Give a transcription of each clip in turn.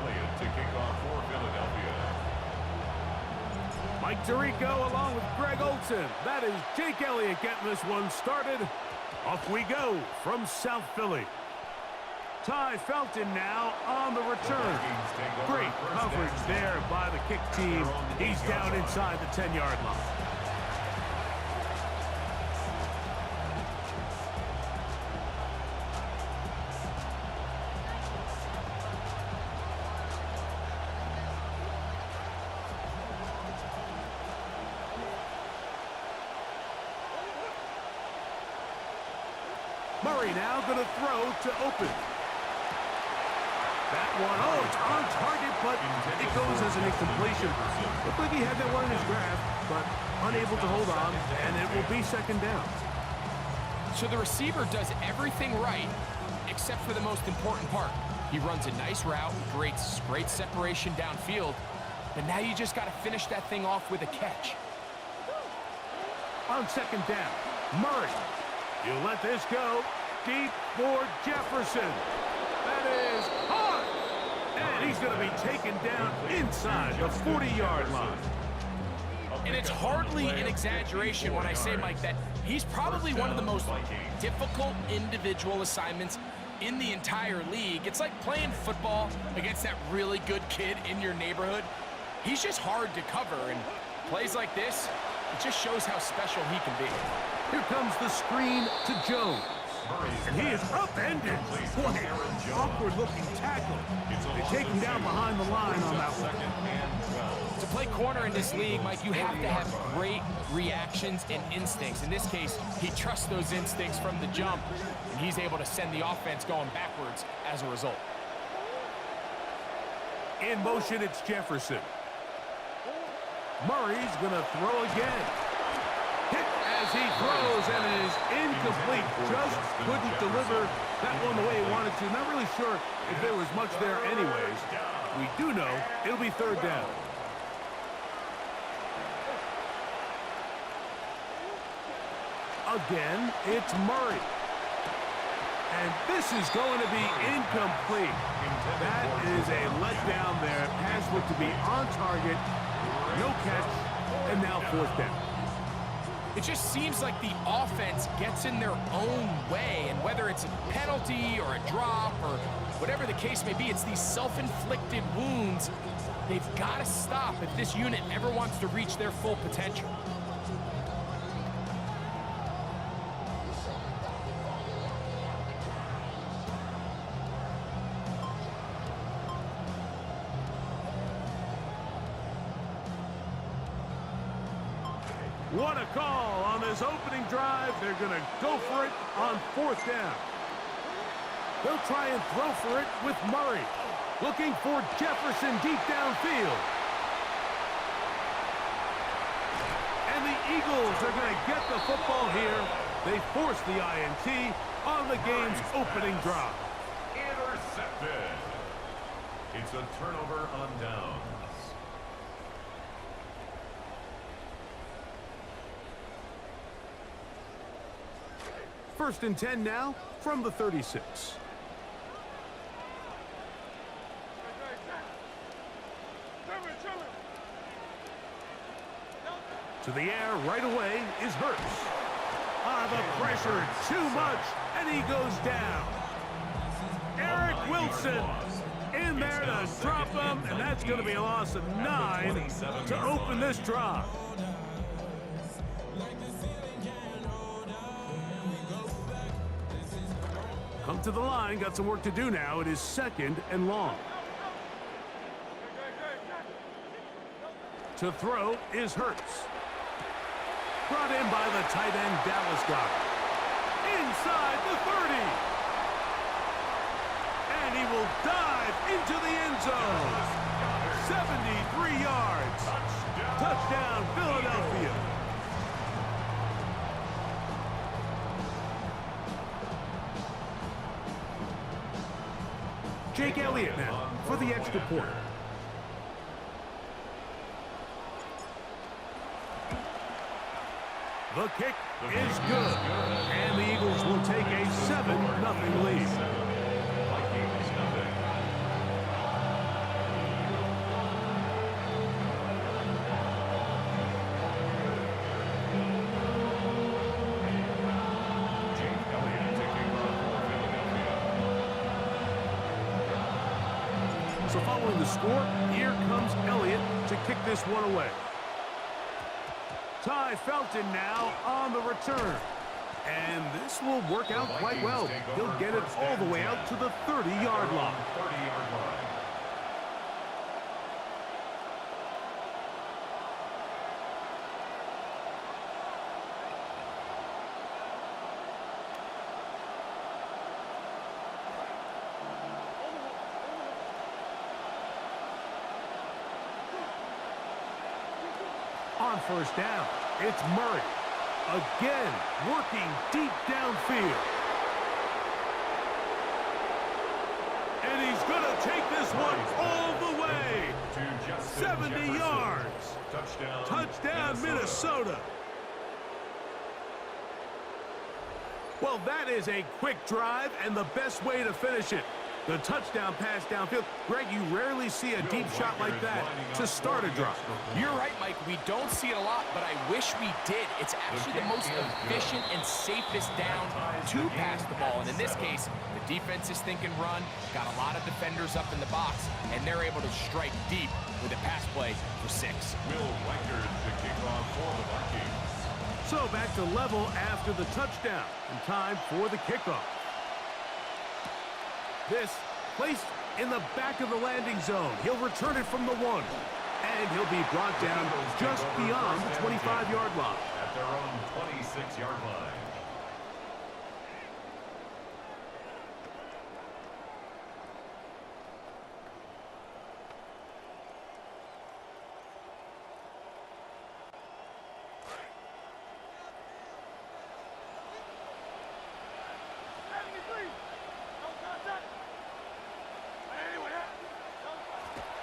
Elliott to kick off for Philadelphia. Mike Tirico along with Greg Olsen. That is Jake Elliott getting this one started. Off we go from South Philly. Ty Felton now on the return. Great coverage there by the kick team. He's down inside the 10-yard line. Murray now going to throw to open. That one, oh, it's on target, but it goes as an incompletion. Looked like he had that one in his grasp, but unable to hold on, and it will be second down. So the receiver does everything right, except for the most important part. He runs a nice route, great separation downfield, but now you just got to finish that thing off with a catch. On second down, Murray. You let this go deep for Jefferson. That is hard. And he's going to be taken down inside the 40-yard line. And it's hardly an exaggeration when I say, Mike, that he's probably one of the most difficult individual assignments in the entire league. It's like playing football against that really good kid in your neighborhood. He's just hard to cover, and plays like this, it just shows how special he can be. Here comes the screen to Jones. And he is upended. What an awkward-looking tackle. They take him down behind the line on that one. To play corner in this league, Mike, you have to have great reactions and instincts. In this case, he trusts those instincts from the jump, and he's able to send the offense going backwards as a result. In motion, it's Jefferson. Murray's going to throw again. Hit as he throws, and it is incomplete. Just couldn't deliver that one the way he wanted to. Not really sure if there was much there anyways. We do know it'll be third down. Again, it's Murray. And this is going to be incomplete. That is a letdown there. Pass looked to be on target. No catch, and now fourth down. It just seems like the offense gets in their own way, and whether it's a penalty or a drop or whatever the case may be, it's these self-inflicted wounds. They've got to stop if this unit ever wants to reach their full potential. What a call on this opening drive. They're going to go for it on fourth down. They'll try and throw for it with Murray. Looking for Jefferson deep downfield. And the Eagles are going to get the football here. They force the INT on the game's opening drive. Intercepted. It's a turnover on downs. First and 10 now from the 36. To the air right away is Hurts. The pressure too much, and he goes down. Eric Wilson in there to drop him, and that's going to be a loss of 9 to open this drive. Come to the line, got some work to do now. It is second and long. To throw is Hurts. Brought in by the tight end Dallas Goedert. Inside the 30. And he will dive into the end zone. 73 yards. Touchdown, Philadelphia. Jake Elliott now for the extra point. The kick is good, and the Eagles will take a 7-0 lead. So following the score, here comes Elliott to kick this one away. Ty Felton now on the return. And this will work out quite well. He'll get it all the way out to the 30-yard line. 30-yard line. On first down, it's Murray. Again, working deep downfield. And he's going to take this one all the way. 70 yards. Touchdown, Minnesota. Well, that is a quick drive and the best way to finish it. The touchdown pass downfield. Greg, you rarely see a deep shot like that to start a drive. You're right, Mike. We don't see it a lot, but I wish we did. It's actually the most efficient and safest down to pass the ball. And in this case, the defense is thinking run, got a lot of defenders up in the box, and they're able to strike deep with a pass play for 6. Will Reichard to kick off for the Vikings. So back to level after the touchdown, and time for the kickoff. This placed in the back of the landing zone. He'll return it from the 1. And he'll be brought down just beyond the 25-yard line. At their own 26-yard line.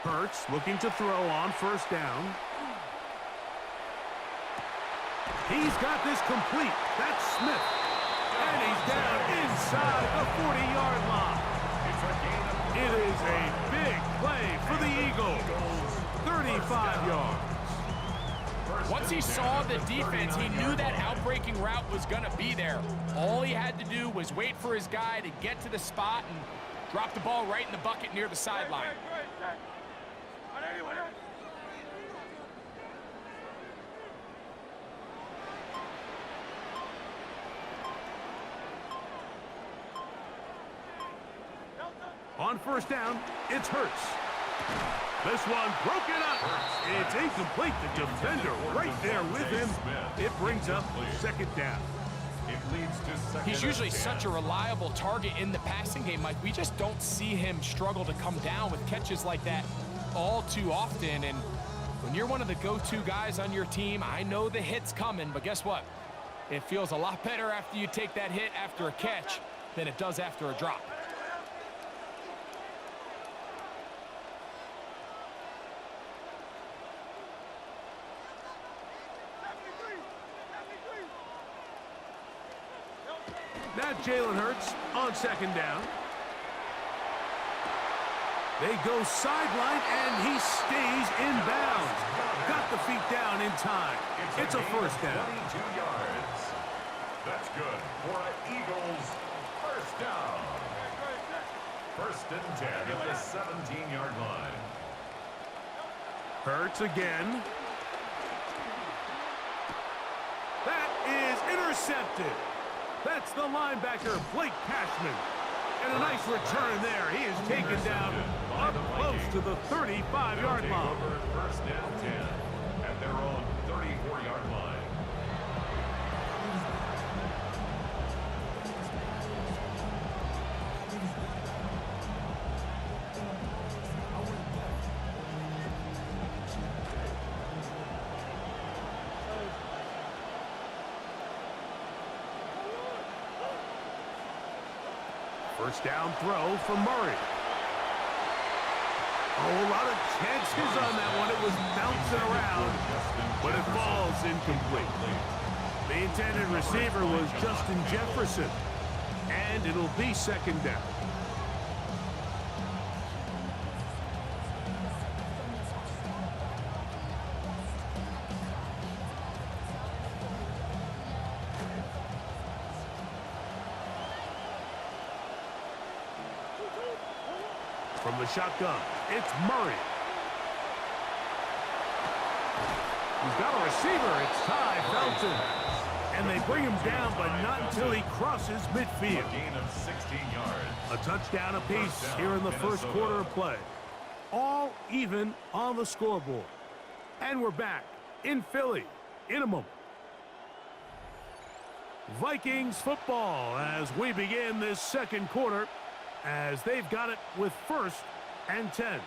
Hurts looking to throw on first down. He's got this complete. That's Smith. And he's down inside the 40-yard line. It is a big play for the Eagles. 35 yards. Once he saw the defense, he knew that outbreaking route was going to be there. All he had to do was wait for his guy to get to the spot and drop the ball right in the bucket near the sideline. On first down, it's Hurts. This one broken up. It's incomplete. The defender right there with him. It brings up second down. It leads to second. He's usually such a reliable target in the passing game, Mike. We just don't see him struggle to come down with catches like that all too often. And when you're one of the go-to guys on your team, I know the hit's coming, but guess what? It feels a lot better after you take that hit after a catch than it does after a drop. Now Jalen Hurts on second down. They go sideline, and he stays in bounds. Got the feet down in time. It's a first down. 22 yards. That's good for an Eagles first down. First and 10 at the 17-yard line. Hurts again. That is intercepted. That's the linebacker, Blake Cashman. And a nice return there. He is taken down up close to the 35-yard line. First down 10 at their own 34-yard line. First down throw for Murray. Oh, a lot of chances on that one. It was bouncing around, but it falls incomplete. The intended receiver was Justin Jefferson, and it'll be second down. from the shotgun. It's Murray. He's got a receiver. It's Ty Felton. And they bring him down, but not until he crosses midfield. A gain of 16 yards. A touchdown apiece here in the first quarter of play. All even on the scoreboard. And we're back in Philly in a moment. Vikings football as we begin this second quarter, as they've got it with 1st and 10.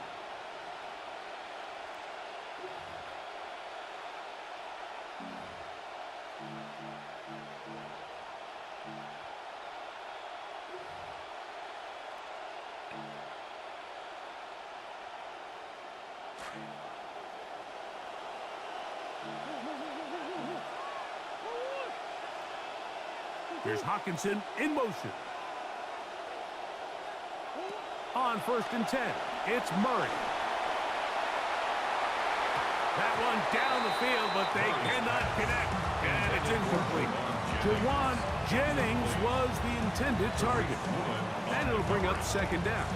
Here's Hockenson in motion. On 1st and 10, it's Murray. That one down the field, but they cannot connect, and it's incomplete. Jawan Jennings was the intended target, and it'll bring up 2nd down.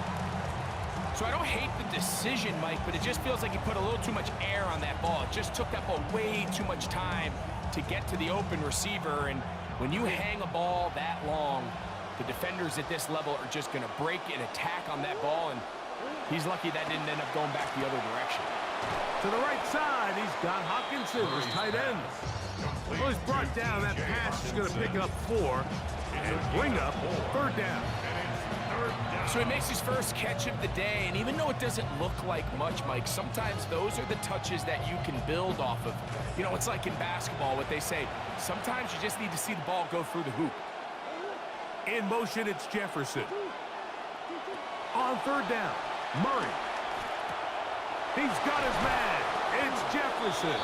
So I don't hate the decision, Mike, but it just feels like he put a little too much air on that ball. It just took that ball way too much time to get to the open receiver, and when you hang a ball that long, the defenders at this level are just going to break and attack on that ball, and he's lucky that didn't end up going back the other direction. To the right side, he's got Hockenson, his tight end. Well, he's brought down. That pass is going to pick up 4 and bring up 3rd down. So he makes his first catch of the day, and even though it doesn't look like much, Mike, sometimes those are the touches that you can build off of. You know, it's like in basketball, what they say, sometimes you just need to see the ball go through the hoop. In motion, it's Jefferson. On 3rd down, Murray. He's got his man. It's Jefferson.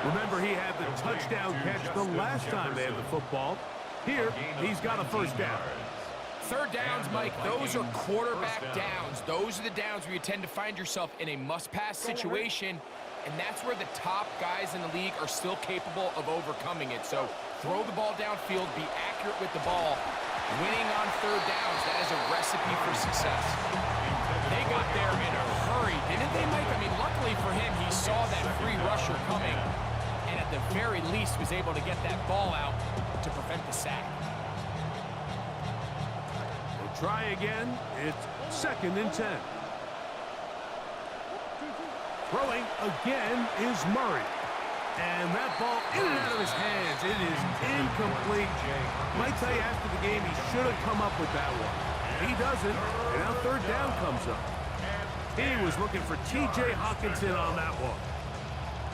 Remember, he had the touchdown catch the last time they had the football. Here, he's got a 1st down. 3rd downs, Mike, those are quarterback downs. Those are the downs where you tend to find yourself in a must-pass situation, and that's where the top guys in the league are still capable of overcoming it. So throw the ball downfield, be accurate with the ball. Winning on 3rd downs, that is a recipe for success. They got there in a hurry, didn't they, Mike? I mean, luckily for him, he saw that free rusher coming, and at the very least was able to get that ball out to prevent the sack. Try again. It's 2nd and 10. Throwing again is Murray. And that ball in and out of his hands. It is incomplete. Might tell you after the game he should have come up with that one. He doesn't, and now 3rd down comes up. He was looking for T.J. Hockenson on that one.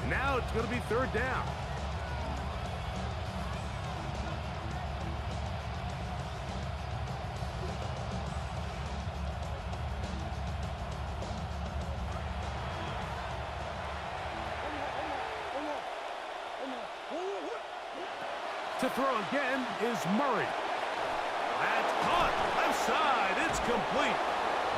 Now it's going to be 3rd down. To throw again is Murray. That's caught. Left side. It's complete.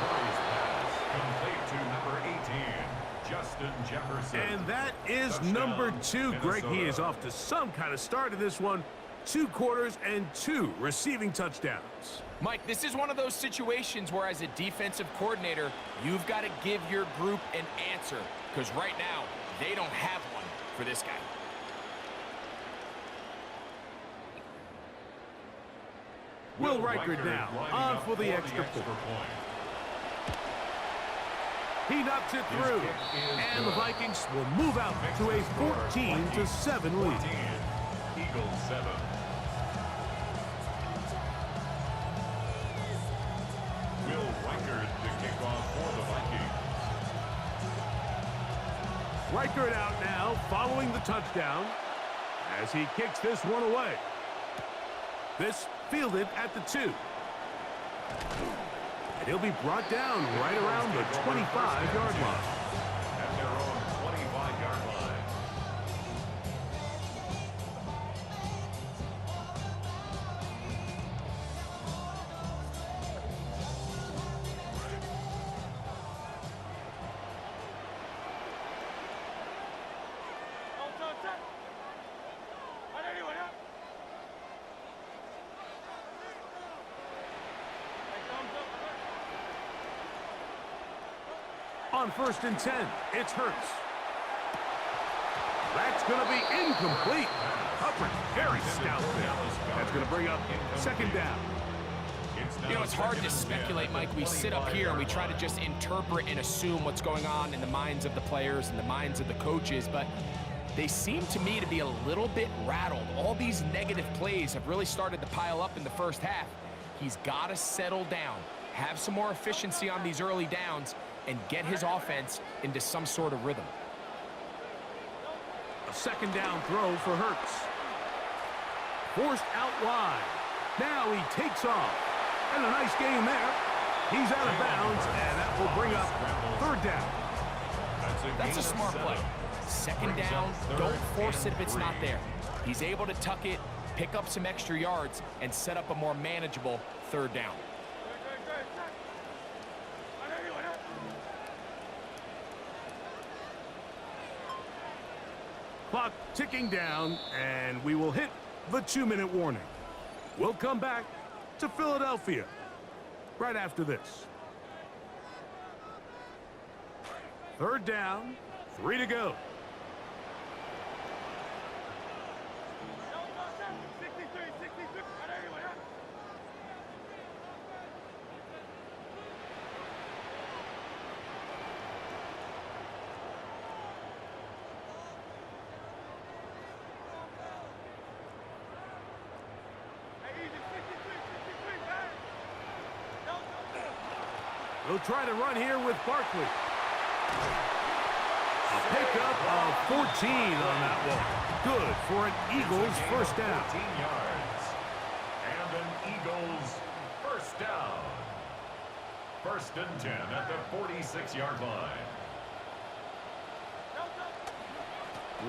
Murray's pass complete to number 18, Justin Jefferson. And that is Touchdown, number 2. Greg, he Minnesota. is off to some kind of start in this one. 2 quarters and 2 receiving touchdowns. Mike, this is one of those situations where as a defensive coordinator, you've got to give your group an answer, because right now, they don't have one for this guy. Will Reichard now on for the extra point. He knocks it through, and the Vikings will move out to a 14-7 lead. Eagles 7. Will Reichard the kickoff for the Vikings. Reichard out now following the touchdown as he kicks this one away. This fielded at the 2. And he'll be brought down right around the 25-yard line. At their own 25-yard line. On 1st and 10, it's Hurts. That's going to be incomplete. Coverage very stout there. That's going to bring up 2nd down. You know, it's hard to speculate, Mike. We sit up here and we try to just interpret and assume what's going on in the minds of the players and the minds of the coaches, but they seem to me to be a little bit rattled. All these negative plays have really started to pile up in the first half. He's got to settle down, have some more efficiency on these early downs, and get his offense into some sort of rhythm. A 2nd down throw for Hurts. Forced out wide. Now he takes off. And a nice game there. He's out of bounds, and that will bring up 3rd down. That's a smart play. 2nd down, don't force it if it's not there. He's able to tuck it, pick up some extra yards, and set up a more manageable 3rd down. Clock ticking down, and we will hit the 2-minute warning. We'll come back to Philadelphia right after this. 3rd down, 3 to go. They'll try to run here with Barkley. A pickup of 14 on that one. Good for an Eagles 1st down. 14 yards. And an Eagles 1st down. 1st and 10 at the 46-yard line.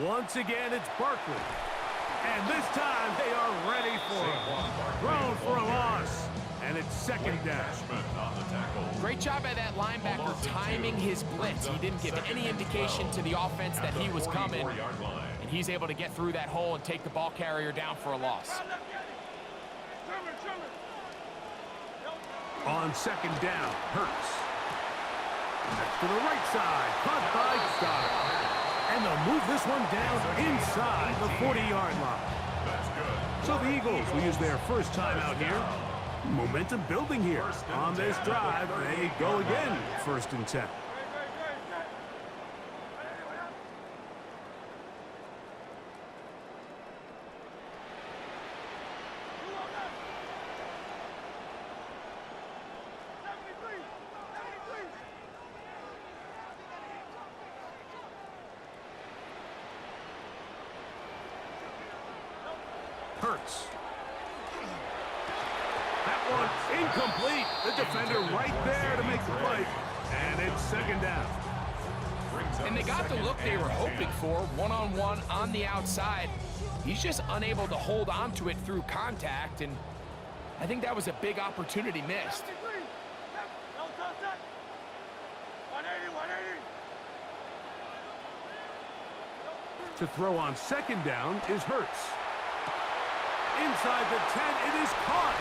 Once again, it's Barkley. And this time they are ready for him. Thrown for a loss. And it's 2nd down. Great job by that linebacker timing his blitz. He didn't give any indication to the offense that he was coming. And he's able to get through that hole and take the ball carrier down for a loss. On 2nd down, Hurts. That's to the right side. Caught by Goddard. And they'll move this one down inside the 40-yard line. So the Eagles will use their 1st time out here. Momentum building here on this drive. They go again, 1st and 10. Hurts. That one incomplete. The defender right there to make the play. And it's 2nd down. And they got the look they were hoping for, one-on-one on the outside. He's just unable to hold on to it through contact, and I think that was a big opportunity missed. To throw on 2nd down is Hurts. Inside the 10, it is caught.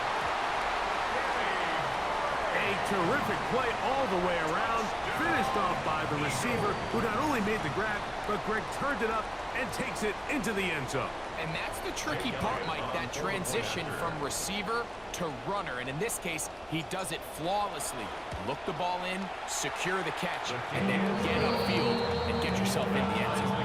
A terrific play all the way around, finished off by the receiver, who not only made the grab, but Greg turned it up and takes it into the end zone. And that's the tricky part, Mike, that transition from receiver to runner. And in this case, he does it flawlessly. Look the ball in, secure the catch, and then get upfield and get yourself in the end zone.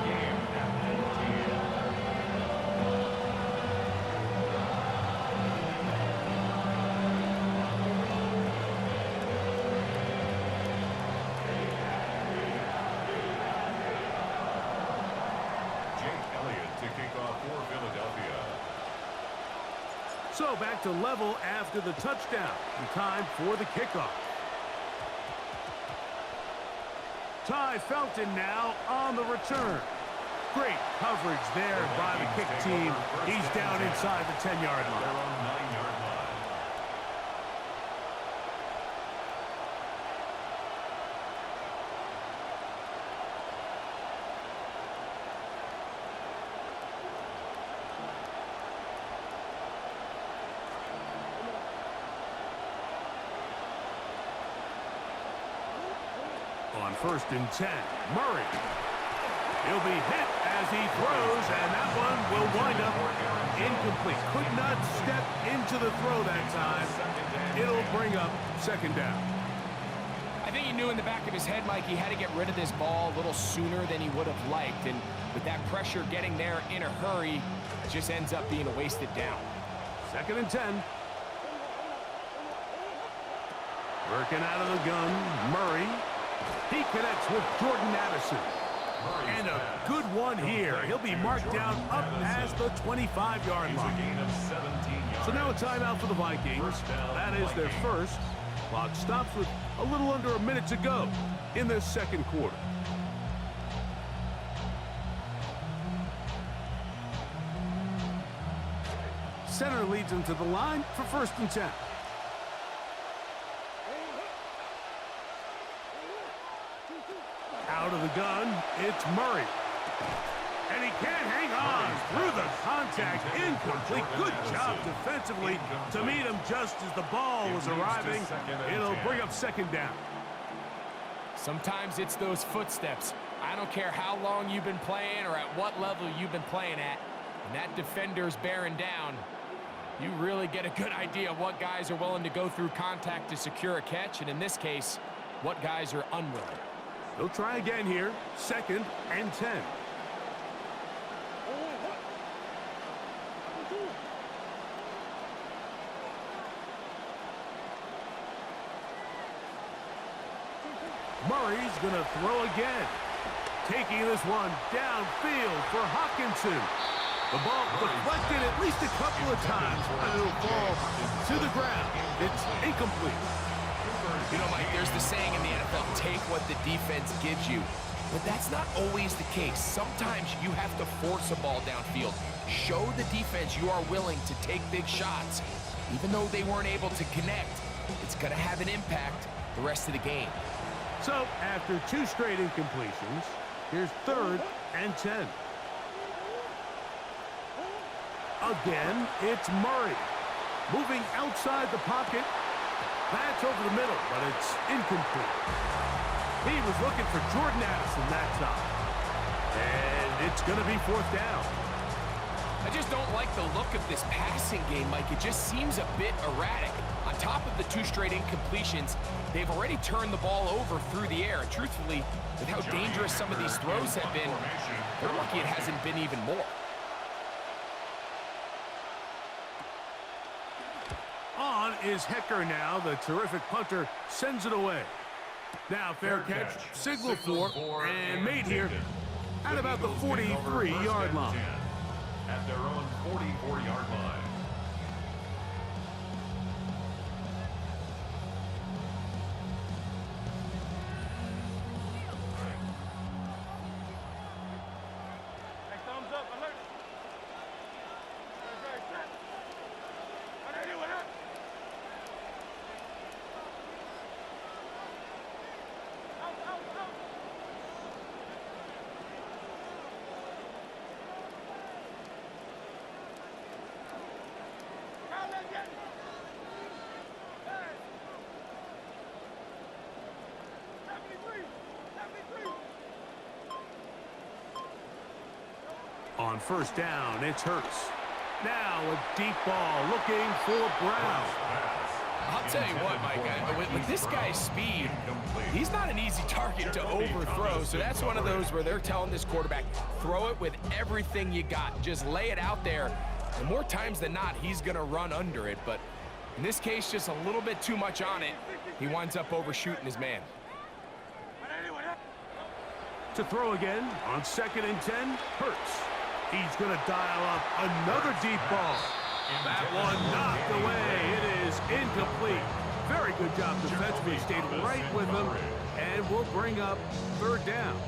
So back to level after the touchdown. And time for the kickoff. Ty Felton now on the return. Great coverage there by the kick team. He's down inside the 10-yard line. On 1st and 10, Murray. He'll be hit as he throws, and that one will wind up incomplete. Could not step into the throw that time. It'll bring up 2nd down. I think he knew in the back of his head, Mike, he had to get rid of this ball a little sooner than he would have liked. And with that pressure getting there in a hurry, it just ends up being a wasted down. 2nd and 10. Working out of the gun, Murray. He connects with Jordan Addison. And a good one here. He'll be marked down up past the 25-yard line. So now a timeout for the Vikings. That is their first. Clock stops with a little under a minute to go in this 2nd quarter. Center leads him to the line for 1st and 10. Out of the gun, it's Murray. And he can't hang on through the contact. Incomplete. Good job defensively to meet him just as the ball was arriving. It'll bring up 2nd down. Sometimes it's those footsteps. I don't care how long you've been playing or at what level you've been playing at. When that defender's bearing down, you really get a good idea of what guys are willing to go through contact to secure a catch, and in this case, what guys are unwilling. They'll try again here. 2nd and 10. Murray's going to throw again. Taking this one downfield for Hockenson. The ball deflected at least a couple of times, and it'll fall to the ground. It's incomplete. You know, Mike, there's the saying in the NFL, take what the defense gives you. But that's not always the case. Sometimes you have to force a ball downfield. Show the defense you are willing to take big shots. Even though they weren't able to connect, it's going to have an impact the rest of the game. So, after 2 straight incompletions, here's 3rd and 10. Again, it's Murray. Moving outside the pocket. That's over the middle, but it's incomplete. He was looking for Jordan Addison that time. And it's going to be 4th down. I just don't like the look of this passing game, Mike. It just seems a bit erratic. On top of the 2 straight incompletions, they've already turned the ball over through the air. And truthfully, with how dangerous some of these throws have been, they're lucky it hasn't been even more. On is Hecker now. The terrific punter sends it away. Now fair catch, signal for, and made here at about the 43-yard line. At their own 44-yard line. On 1st down, it's Hurts. Now a deep ball looking for Brown. I'll tell you what, Mike, with this guy's speed, he's not an easy target to overthrow. So that's one of those where they're telling this quarterback, throw it with everything you got. Just lay it out there. And more times than not, he's going to run under it. But in this case, just a little bit too much on it. He winds up overshooting his man. To throw again on 2nd and 10, Hurts. He's going to dial up another deep ball. That one knocked away. It is incomplete. Very good job defensively. Stayed right with him and will bring up 3rd down.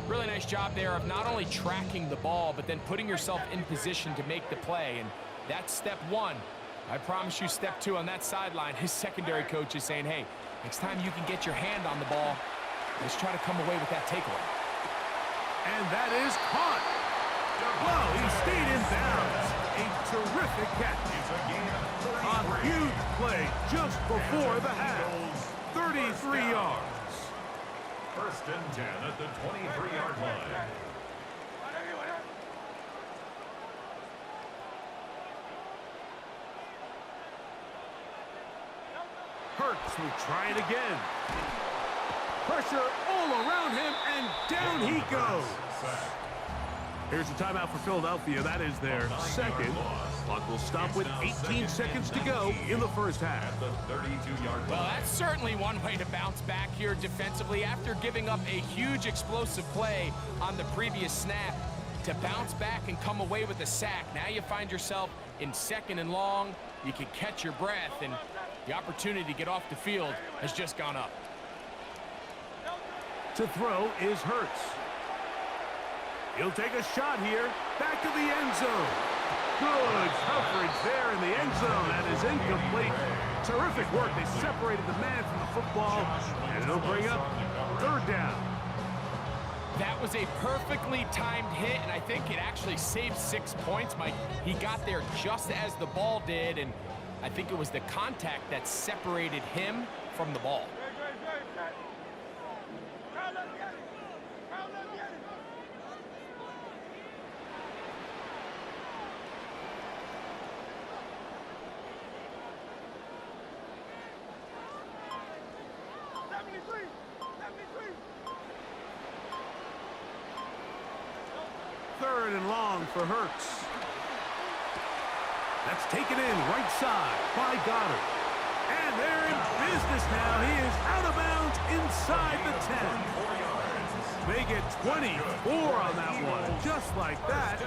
Really nice job there of not only tracking the ball, but then putting yourself in position to make the play. And that's step 1. I promise you step 2 on that sideline. His secondary coach is saying, hey, next time you can get your hand on the ball, let's try to come away with that takeaway. And that is caught. Well, he stayed in bounds. A terrific catch. A huge play just before the half. 33 yards. First and 10 at the 23-yard line. Hurts will try it again. Pressure all around him, and down he goes. Here's a timeout for Philadelphia. That is their second. Clock will stop with 18 seconds to go in the first half. Well, that's certainly one way to bounce back here defensively after giving up a huge explosive play on the previous snap. To bounce back and come away with a sack. Now you find yourself in 2nd and long. You can catch your breath, and the opportunity to get off the field has just gone up. To throw is Hurts. He'll take a shot here. Back to the end zone. Good coverage there in the end zone. That is incomplete. Terrific work. They separated the man from the football, and it'll bring up 3rd down. That was a perfectly timed hit, and I think it actually saved 6 points, Mike. He got there just as the ball did, and I think it was the contact that separated him from the ball. Third and long for Hurts. That's taken in right side by Goddard. And they're in business now. He is out of bounds inside the 10. They get 24 on that one. Just like that,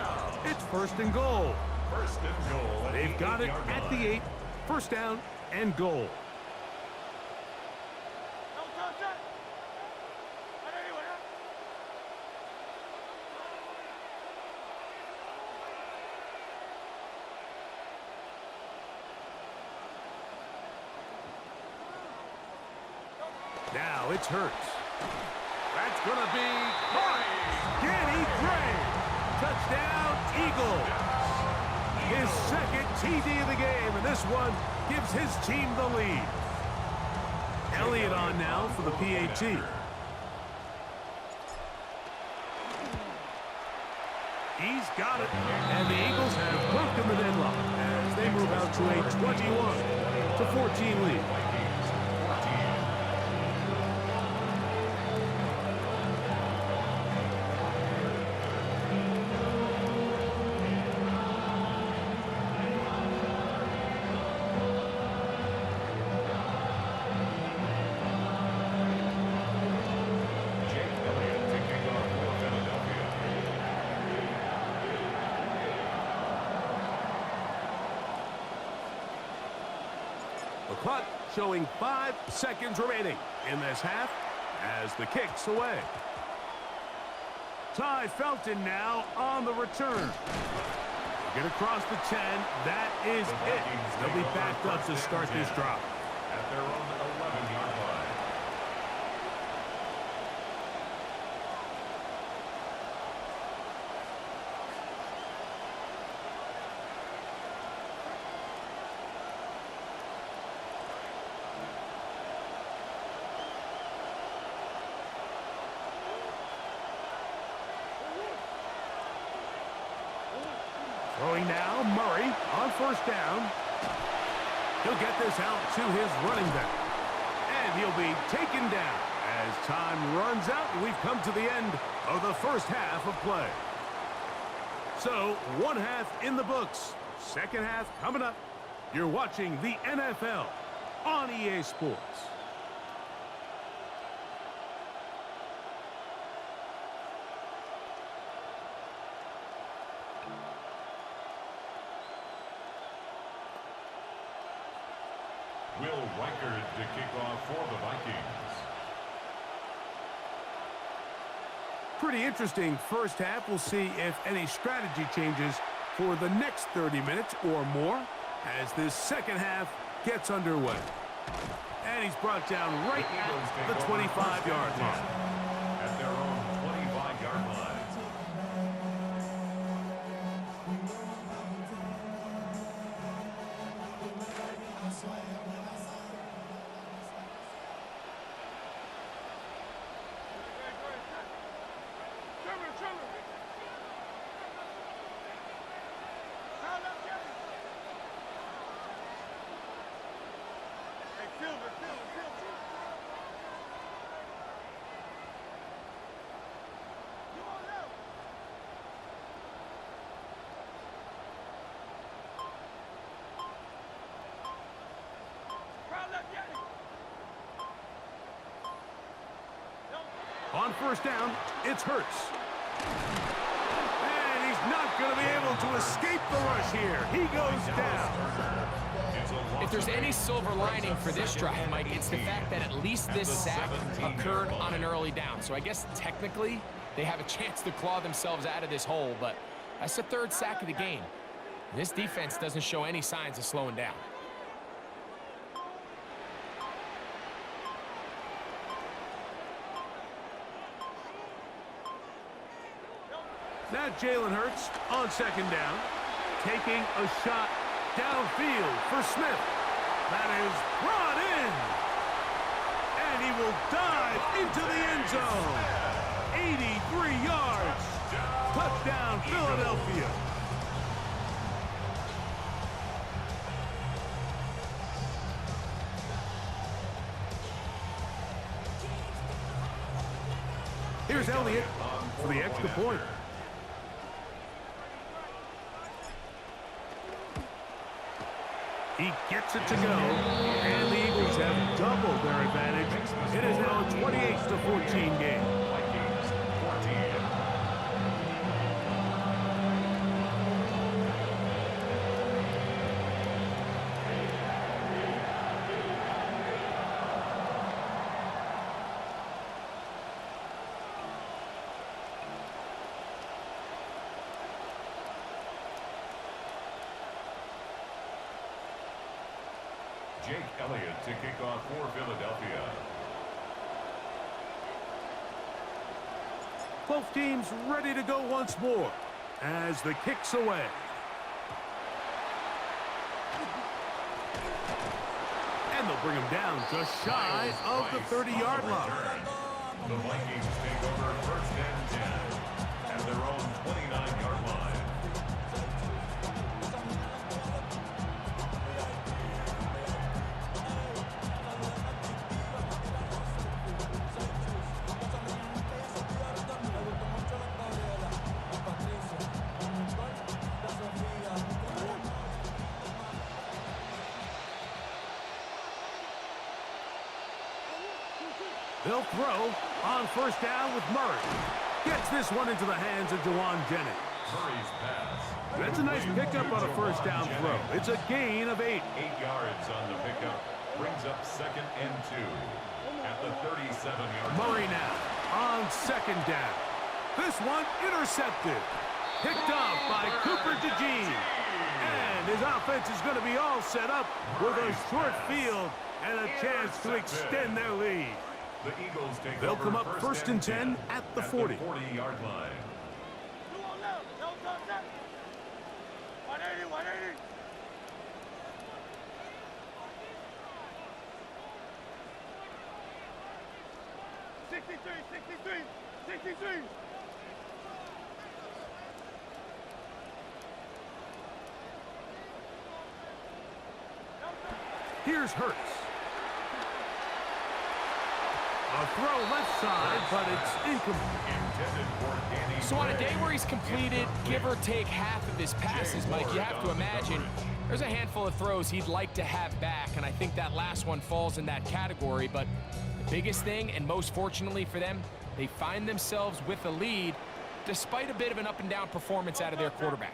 it's 1st and goal. They've got it at the 8. 1st down and goal. Now it's Hurts. That's going to be caught. Danny Gray. Touchdown, Eagles. His 2nd TD of the game, and this one gives his team the lead. Elliott on now for the PAT. He's got it, and the Eagles have broken the deadlock as they move out to a 21-14 lead. The clock showing 5 seconds remaining in this half as the kick's away. Ty Felton now on the return. Get across the 10. That is it. They'll be backed up to start this drop. At their own 11-yard line. Throwing now, Murray on 1st down. He'll get this out to his running back. And he'll be taken down as time runs out, and we've come to the end of the first half of play. So, 1 half in the books. 2nd half coming up. You're watching the NFL on EA Sports. Will Reichard to kick off for the Vikings. Pretty interesting first half. We'll see if any strategy changes for the next 30 minutes or more as this 2nd half gets underway. And he's brought down right at the 25-yard line. At their own 25-yard line. On first down, it's Hurts. And he's not going to be able to escape the rush here. He goes down. If there's any silver lining for this drive, Mike, it's the fact that at least this sack occurred on an early down. So I guess technically they have a chance to claw themselves out of this hole, but that's the third sack of the game. This defense doesn't show any signs of slowing down. Now Jalen Hurts on second down, taking a shot downfield for Smith. That is brought in. And he will dive into the end zone. 83 yards. Touchdown, Philadelphia. Here's Elliott for the extra point. He gets it to go, and the Eagles have doubled their advantage. It is now a 28-14 game. Vikings 14. Jake Elliott to kick off for Philadelphia. Both teams ready to go once more as the kick's away. And they'll bring him down just shy of the 30-yard line. The Vikings take over first and 10 at their own 29-yard line. They'll throw on first down with Murray. Gets this one into the hands of Jauan Jennings. Murray's pass. That's a nice pickup on a first down throw. It's a gain of 8. 8 yards on the pickup. Brings up second and 2 at the 37-yard line. Murray now on second down. This one intercepted. Picked off by Cooper DeJean. And his offense is going to be all set up with a short field and a chance to extend their lead. The Eagles take They'll over come up first and 10 at the 40. 40-yard line. 63. Here's Hurts. A throw left side, but it's incomplete. So on a day where he's completed, give or take half of his passes, Mike, you have to imagine there's a handful of throws he'd like to have back, and I think that last one falls in that category. But the biggest thing, and most fortunately for them, they find themselves with a lead despite a bit of an up-and-down performance out of their quarterback.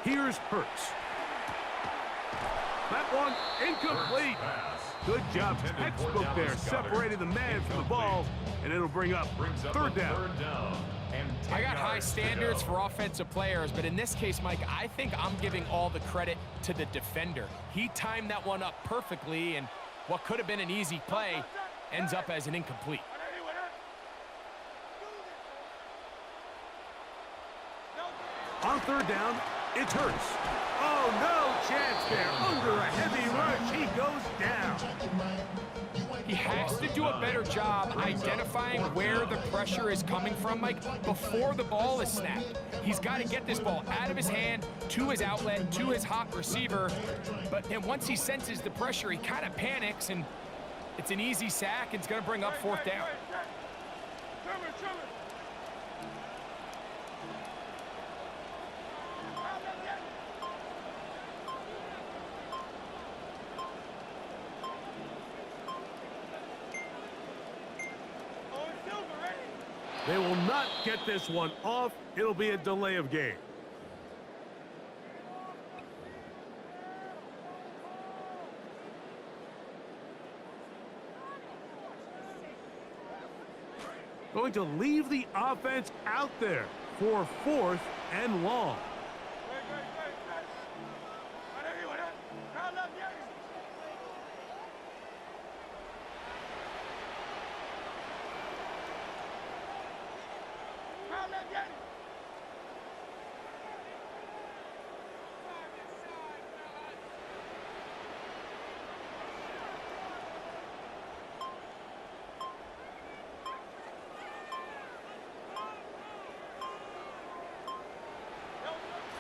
Here's Hurts. That one incomplete. Good job, textbook there, separating the man from the ball, and it'll bring up third down. I got high standards for offensive players, but in this case, Mike, I think I'm giving all the credit to the defender. He timed that one up perfectly, and what could have been an easy play ends up as an incomplete. On third down, it's Hurts. Oh, no chance there. Under a heavy rush, he goes down. He has to do a a better job identifying where the pressure is coming from, Mike, before the ball is snapped. He's got to get this ball out of his hand, to his outlet, to his hot receiver. But then once he senses the pressure, he kind of panics, and it's an easy sack. It's going to bring up fourth down. They will not get this one off. It'll be a delay of game. Going to leave the offense out there for 4th and long.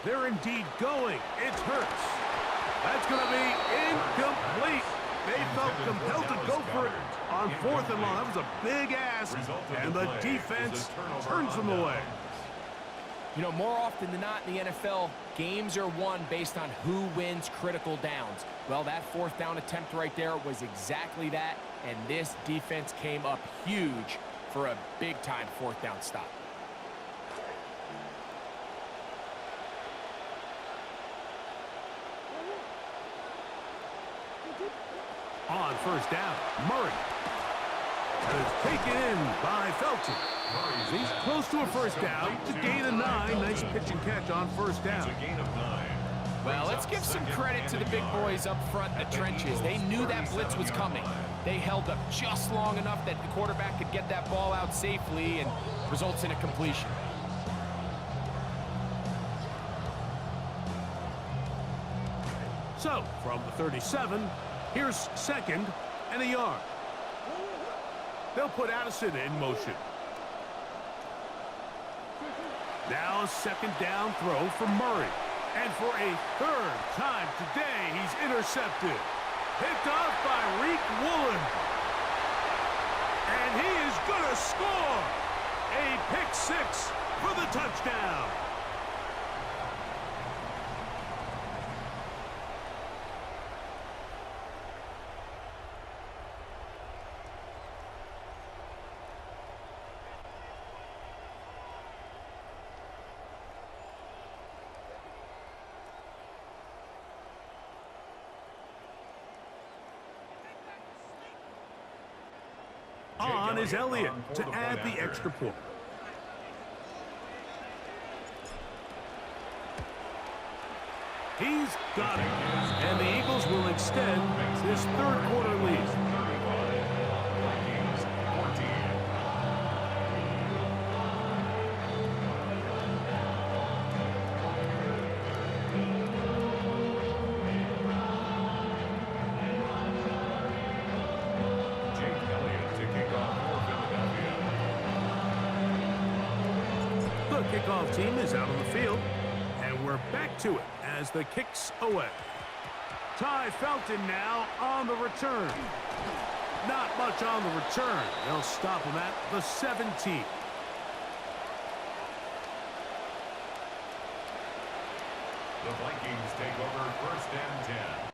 They're indeed going. It's Hurts. That's going to be incomplete. They felt compelled to go for it on 4th and long. That was a big ask, and the defense turns them away. You know, more often than not in the NFL, games are won based on who wins critical downs. Well, that 4th down attempt right there was exactly that, and this defense came up huge for a big-time 4th down stop. On 1st down, Murray. And it's taken in by Felton. He's close to a 1st down to gain a 9. Nice pitch and catch on 1st down. Well, let's give some credit to the big boys up front in the trenches. They knew that blitz was coming. They held up just long enough that the quarterback could get that ball out safely, and results in a completion. So, from the 37, here's 2nd and a yard. They'll put Addison in motion. Now a 2nd down throw for Murray. And for a 3rd time today, he's intercepted. Picked off by Reek Woolen. And he is going to score. A pick 6 for the touchdown. On is Elliott to add the extra point. He's got it. And the Eagles will extend this 3rd quarter lead. Kickoff team is out on the field, and we're back to it as the kick's away. Ty Felton now on the return. Not much on the return. They'll stop him at the 17. The Vikings take over 1st and 10.